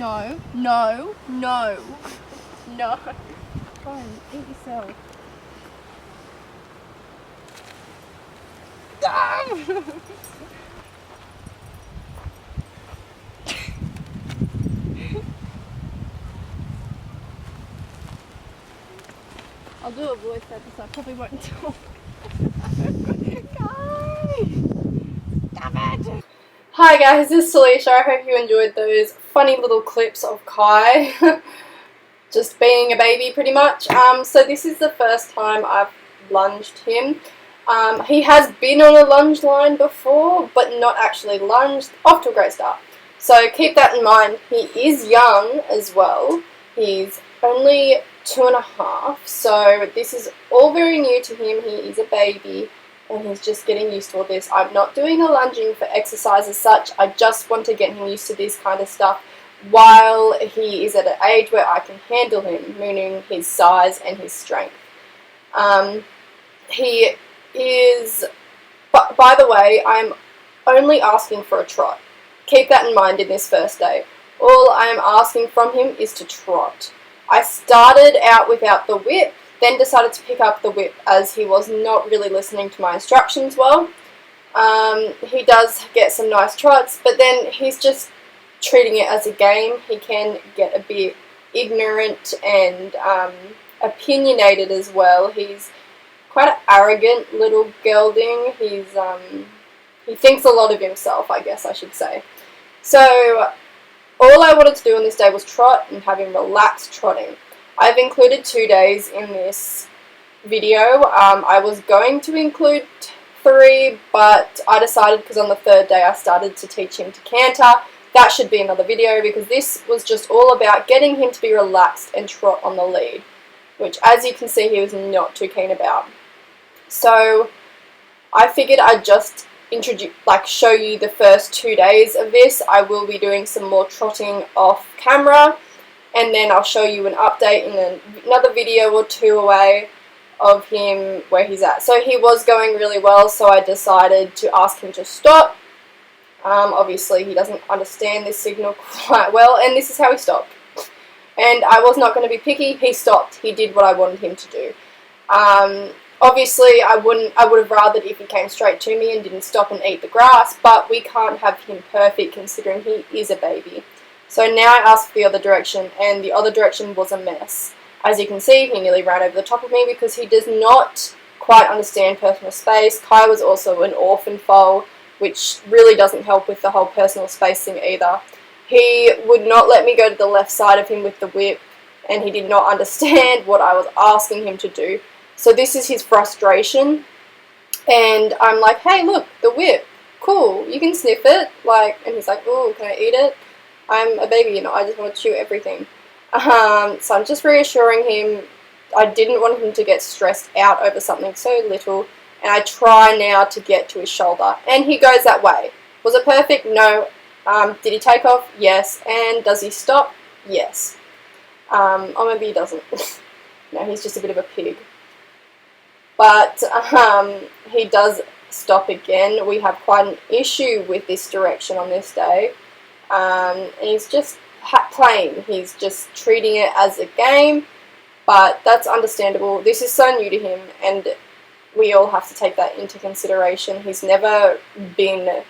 No, no, no, no. Fine, eat yourself. I'll do a voice over, so I probably won't talk. Damn it! Hi guys, this is Alicia. I hope you enjoyed those funny little clips of Kai just being a baby pretty much. So this is the first time I've lunged him. He has been on a lunge line before, but not actually lunged. Off to a great start. So keep that in mind. He is young as well. He's only 2.5, so this is all very new to him. He is a baby and he's just getting used to all this. I'm not doing a lunging for exercise as such. I just want to get him used to this kind of stuff while he is at an age where I can handle him, meaning his size and his strength. He is, but by the way, I'm only asking for a trot. Keep that in mind in this first day. All I am asking from him is to trot. I started out without the whip, then decided to pick up the whip as he was not really listening to my instructions well. He does get some nice trots, but then he's just treating it as a game. He can get a bit ignorant and opinionated as well. He's quite an arrogant little gelding. He thinks a lot of himself, I guess I should say. So all I wanted to do on this day was trot and have him relax trotting. I've included 2 days in this video. I was going to include 3, but I decided because on the 3rd day I started to teach him to canter. That should be another video because this was just all about getting him to be relaxed and trot on the lead, which as you can see he was not too keen about. So I figured I'd just show you the first 2 days of this. I will be doing some more trotting off camera, and then I'll show you an update in another video or 2 away of him where he's at. So he was going really well, so I decided to ask him to stop. Obviously he doesn't understand this signal quite well, and this is how he stopped. And I was not going to be picky. He stopped. He did what I wanted him to do. Obviously, I would have rather if he came straight to me and didn't stop and eat the grass, but we can't have him perfect considering he is a baby. So now I asked for the other direction, and the other direction was a mess. As you can see, he nearly ran over the top of me because he does not quite understand personal space. Kai was also an orphan foal, which really doesn't help with the whole personal space thing either. He would not let me go to the left side of him with the whip, and he did not understand what I was asking him to do. So this is his frustration, and I'm like, hey, look, the whip, cool, you can sniff it, and he's like, oh, can I eat it? I'm a baby, I just want to chew everything. So I'm just reassuring him. I didn't want him to get stressed out over something so little, and I try now to get to his shoulder, and he goes that way. Was it perfect? No. Did he take off? Yes. And does he stop? Yes. Or maybe he doesn't. No, he's just a bit of a pig. But he does stop again. We have quite an issue with this direction on this day. And he's just playing. He's just treating it as a game, but that's understandable. This is so new to him, and we all have to take that into consideration. He's never been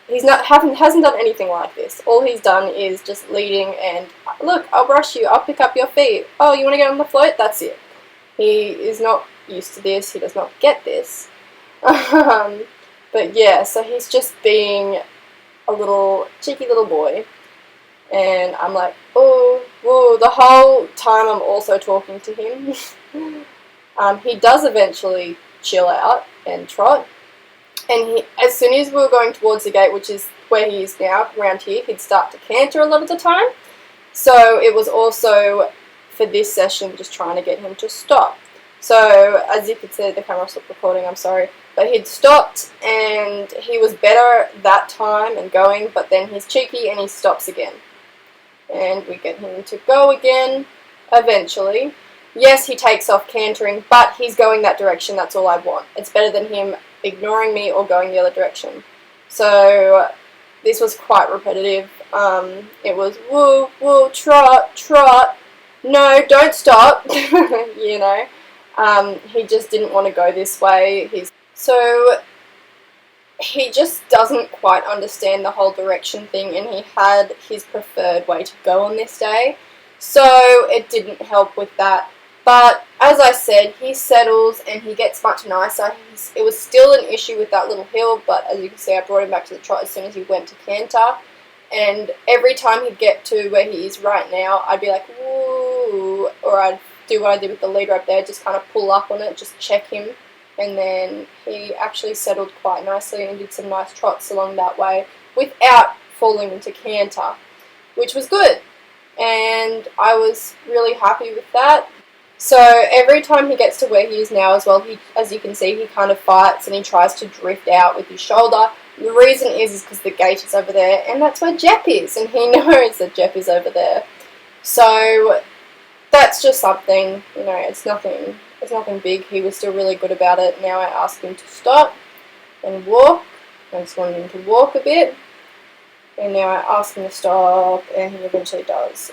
hasn't done anything like this. All he's done is just leading and, look, I'll brush you, I'll pick up your feet. Oh, you want to get on the float? That's it. He is not used to this. He does not get this. But yeah, so he's just being a little cheeky little boy. And I'm like, oh, whoa. The whole time I'm also talking to him. He does eventually chill out and trot. And as soon as we were going towards the gate, which is where he is now, around here, he'd start to canter a lot of the time. So it was also, for this session, just trying to get him to stop. So, as you could see, the camera stopped recording, I'm sorry. But he'd stopped, and he was better that time and going, but then he's cheeky and he stops again. And we get him to go again, eventually. Yes, he takes off cantering, but he's going that direction, that's all I want. It's better than him ignoring me or going the other direction. So this was quite repetitive. It was woo, woo, trot, trot, no, don't stop, you know. He just didn't want to go this way. So he just doesn't quite understand the whole direction thing, and he had his preferred way to go on this day, so it didn't help with that. But as I said, he settles and he gets much nicer. It was still an issue with that little hill, but as you can see, I brought him back to the trot as soon as he went to canter, and every time he'd get to where he is right now, I'd be like, woo, or I'd do what I did with the lead rope there, just kind of pull up on it, just check him. And then he actually settled quite nicely and did some nice trots along that way without falling into canter, which was good. And I was really happy with that. So every time he gets to where he is now as well, as you can see, he kind of fights and he tries to drift out with his shoulder. The reason is because the gate is over there, and that's where Jep is, and he knows that Jep is over there. So that's just something, you know, it's nothing big. He was still really good about it. Now I ask him to stop and walk. I just wanted him to walk a bit. And now I ask him to stop, and he eventually does.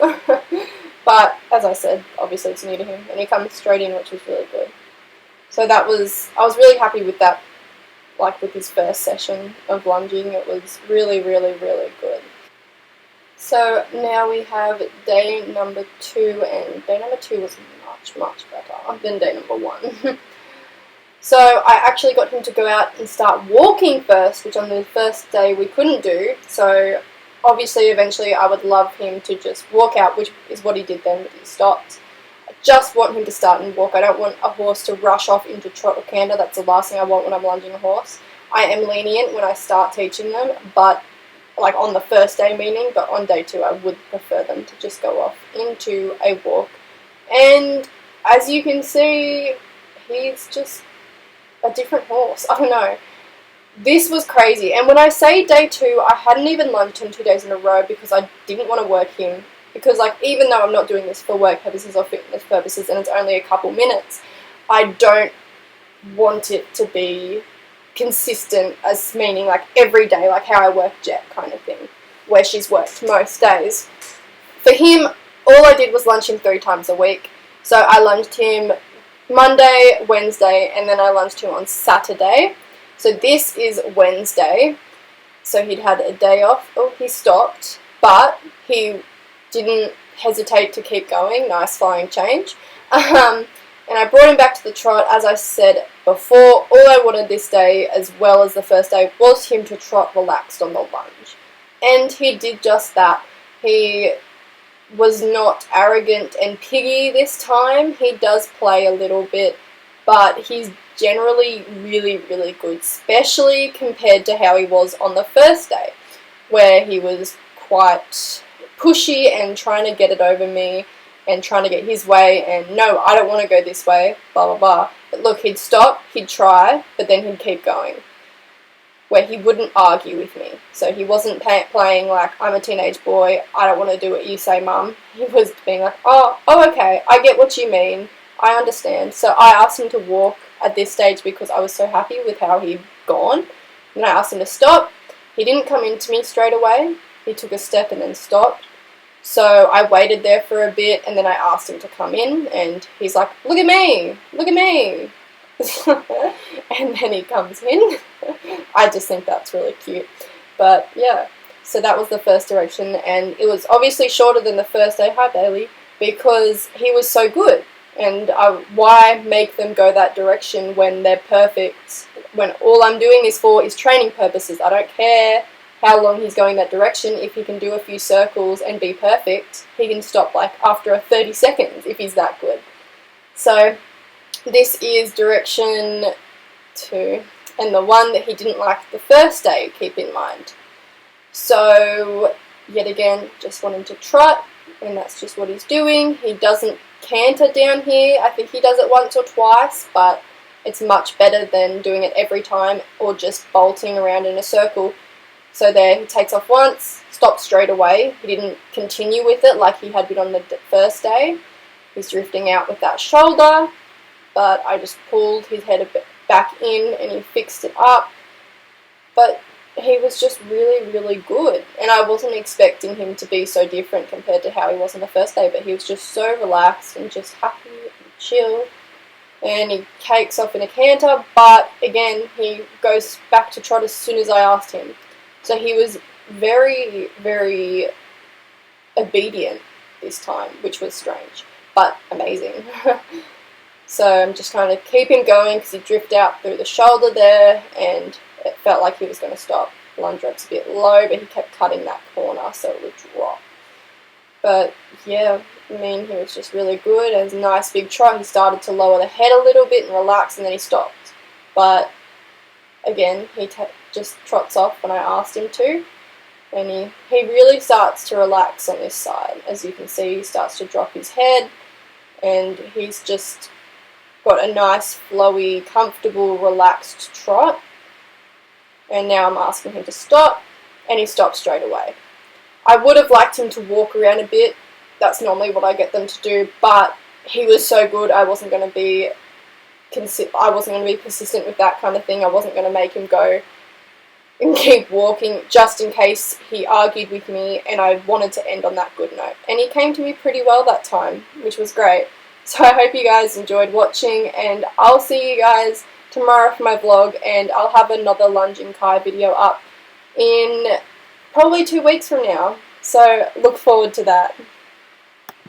But, as I said, obviously it's new to him. And he comes straight in, which was really good. So I was really happy with that, like with his first session of lunging. It was really, really, really good. So now we have day number 2, and day number 2 was much better than day number 1. So I actually got him to go out and start walking first, which on the first day we couldn't do. So obviously eventually I would love him to just walk out, which is what he did then, but he stopped. I just want him to start and walk. I don't want a horse to rush off into trot or canter. That's the last thing I want when I'm lunging a horse. I am lenient when I start teaching them, but like on the first day meaning, but on day 2 I would prefer them to just go off into a walk. And as you can see, he's just a different horse. I don't know. This was crazy. And when I say day 2, I hadn't even lunged him 2 days in a row because I didn't want to work him. Because like, even though I'm not doing this for work purposes or fitness purposes and it's only a couple minutes, I don't want it to be consistent, as meaning like every day, like how I work Jet kind of thing, where she's worked most days. For him, all I did was lunge him 3 times a week. So I lunged him Monday, Wednesday, and then I lunged him on Saturday. So this is Wednesday. So he'd had a day off. Oh, he stopped, but he didn't hesitate to keep going. Nice flying change. And I brought him back to the trot. As I said before, all I wanted this day, as well as the first day, was him to trot relaxed on the lunge. And he did just that. He was not arrogant and piggy this time. He does play a little bit, but he's generally really, really good, especially compared to how he was on the first day, where he was quite pushy and trying to get it over me and trying to get his way, and no, I don't want to go this way, blah, blah, blah. But look, he'd stop, he'd try, but then he'd keep going, where he wouldn't argue with me. So he wasn't playing like, I'm a teenage boy, I don't want to do what you say, mum. He was being like, oh, okay, I get what you mean, I understand. So I asked him to walk at this stage because I was so happy with how he'd gone. And I asked him to stop. He didn't come into me straight away. He took a step and then stopped. So I waited there for a bit, and then I asked him to come in, and he's like, look at me, look at me. And then he comes in. I just think that's really cute. But yeah, so that was the first direction, and it was obviously shorter than the first day. Hi, Bailey. Because he was so good. And why make them go that direction when they're perfect, when all I'm doing this for is training purposes. I don't care how long he's going that direction. If he can do a few circles and be perfect, he can stop like after 30 seconds if he's that good. So this is direction 2, and the one that he didn't like the first day, keep in mind. So yet again, just want him to trot, and that's just what he's doing. He doesn't canter down here. I think he does it once or twice, but it's much better than doing it every time or just bolting around in a circle. So there, he takes off once, stops straight away. He didn't continue with it like he had been on the first day. He's drifting out with that shoulder, but I just pulled his head a bit back in and he fixed it up. But he was just really, really good. And I wasn't expecting him to be so different compared to how he was on the first day, but he was just so relaxed and just happy and chill. And he cakes off in a canter, but again, he goes back to trot as soon as I asked him. So he was very, very obedient this time, which was strange, but amazing. So I'm just trying to keep him going because he drifted out through the shoulder there, and it felt like he was going to stop. Lunge rep's a bit low, but he kept cutting that corner so it would drop. But yeah, I mean, he was just really good. It was a nice big trot. He started to lower the head a little bit and relax, and then he stopped. But again, he just trots off when I asked him to. And he really starts to relax on this side. As you can see, he starts to drop his head, and he's just got a nice, flowy, comfortable, relaxed trot. And now I'm asking him to stop, and he stops straight away. I would have liked him to walk around a bit. That's normally what I get them to do, but he was so good, I wasn't going to be persistent with that kind of thing. I wasn't going to make him go and keep walking just in case he argued with me, and I wanted to end on that good note. And he came to me pretty well that time, which was great. So I hope you guys enjoyed watching, and I'll see you guys tomorrow for my vlog, and I'll have another lunge and Kai video up in probably 2 weeks from now. So look forward to that.